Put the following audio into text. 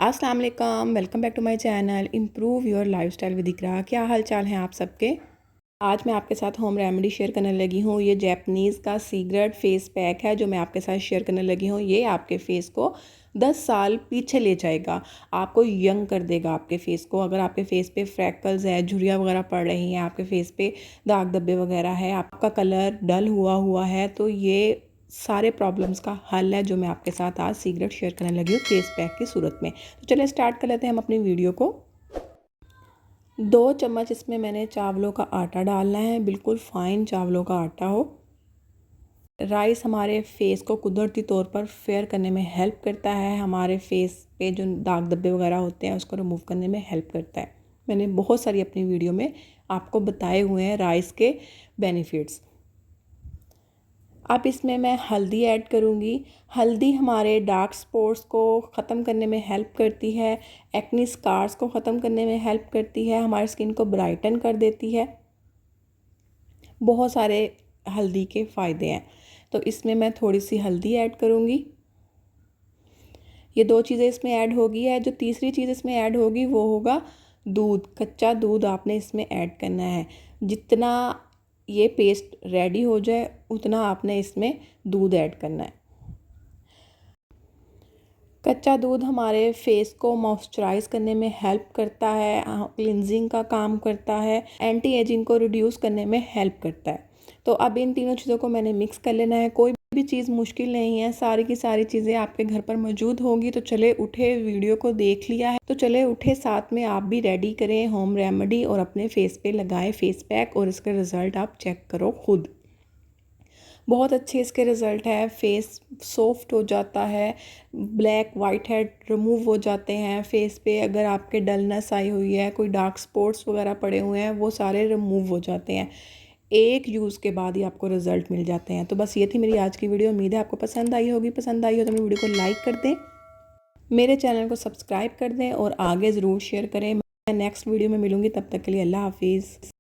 अस्सलाम वालेकुम, welcome back to my channel improve your lifestyle with Iqra. क्या हाल चाल हैं आप सबके। आज मैं आपके साथ होम रेमेडी शेयर करने लगी हूँ। ये जैपनीज़ का सीक्रेट फेस पैक है जो मैं आपके साथ शेयर करने लगी हूँ। ये आपके फेस को 10 साल पीछे ले जाएगा, आपको यंग कर देगा आपके फेस को। अगर आपके फेस पे फ्रैकल्स है, झुर्रियाँ वगैरह पड़ रही हैं, आपके फेस पे दाग धब्बे वगैरह है, आपका कलर डल हुआ हुआ है, तो ये सारे प्रॉब्लम्स का हल है जो मैं आपके साथ आज सीक्रेट शेयर करने लगी हूँ फेस पैक की सूरत में। तो चलिए स्टार्ट कर लेते हैं हम अपनी वीडियो को। 2 चम्मच इसमें मैंने चावलों का आटा डालना है, बिल्कुल फाइन चावलों का आटा हो। राइस हमारे फेस को कुदरती तौर पर फेयर करने में हेल्प करता है, हमारे फेस पे जो दाग धब्बे वगैरह होते हैं उसको रिमूव करने में हेल्प करता है। मैंने बहुत सारी अपनी वीडियो में आपको बताए हुए हैं राइस के बेनिफिट्स। अब इसमें मैं हल्दी ऐड करूँगी। हल्दी हमारे डार्क स्पॉट्स को ख़त्म करने में हेल्प करती है, एक्नी स्कार्स को ख़त्म करने में हेल्प करती है, हमारी स्किन को ब्राइटन कर देती है। बहुत सारे हल्दी के फ़ायदे हैं, तो इसमें मैं थोड़ी सी हल्दी ऐड करूँगी। ये 2 चीज़ें इसमें ऐड होगी है। जो तीसरी चीज़ इसमें ऐड होगी वो होगा दूध। कच्चा दूध आपने इसमें ऐड करना है। जितना ये पेस्ट रेडी हो जाए उतना आपने इसमें दूध ऐड करना है। कच्चा दूध हमारे फेस को मॉइस्चराइज करने में हेल्प करता है, क्लिनजिंग का काम करता है, एंटी एजिंग को रिड्यूस करने में हेल्प करता है। तो अब इन तीनों चीज़ों को मैंने मिक्स कर लेना है। कोई भी चीज़ मुश्किल नहीं है, सारी की सारी चीज़ें आपके घर पर मौजूद होंगी। तो चले उठे, वीडियो को देख लिया है तो चले उठे, साथ में आप भी रेडी करें होम रेमेडी और अपने फेस पे लगाएं फेस पैक और इसके रिज़ल्ट आप चेक करो खुद। बहुत अच्छे इसके रिज़ल्ट है। फेस सॉफ्ट हो जाता है, ब्लैक वाइट हेड रिमूव हो जाते हैं। फेस पे अगर आपके डलनेस आई हुई है, कोई डार्क स्पॉट्स वगैरह पड़े हुए हैं, वो सारे रिमूव हो जाते हैं। एक यूज़ के बाद ही आपको रिज़ल्ट मिल जाते हैं। तो बस ये थी मेरी आज की वीडियो। उम्मीद है आपको पसंद आई होगी। पसंद आई हो तो मेरी वीडियो को लाइक कर दें, मेरे चैनल को सब्सक्राइब कर दें और आगे ज़रूर शेयर करें। मैं नेक्स्ट वीडियो में मिलूँगी, तब तक के लिए अल्लाह हाफिज़।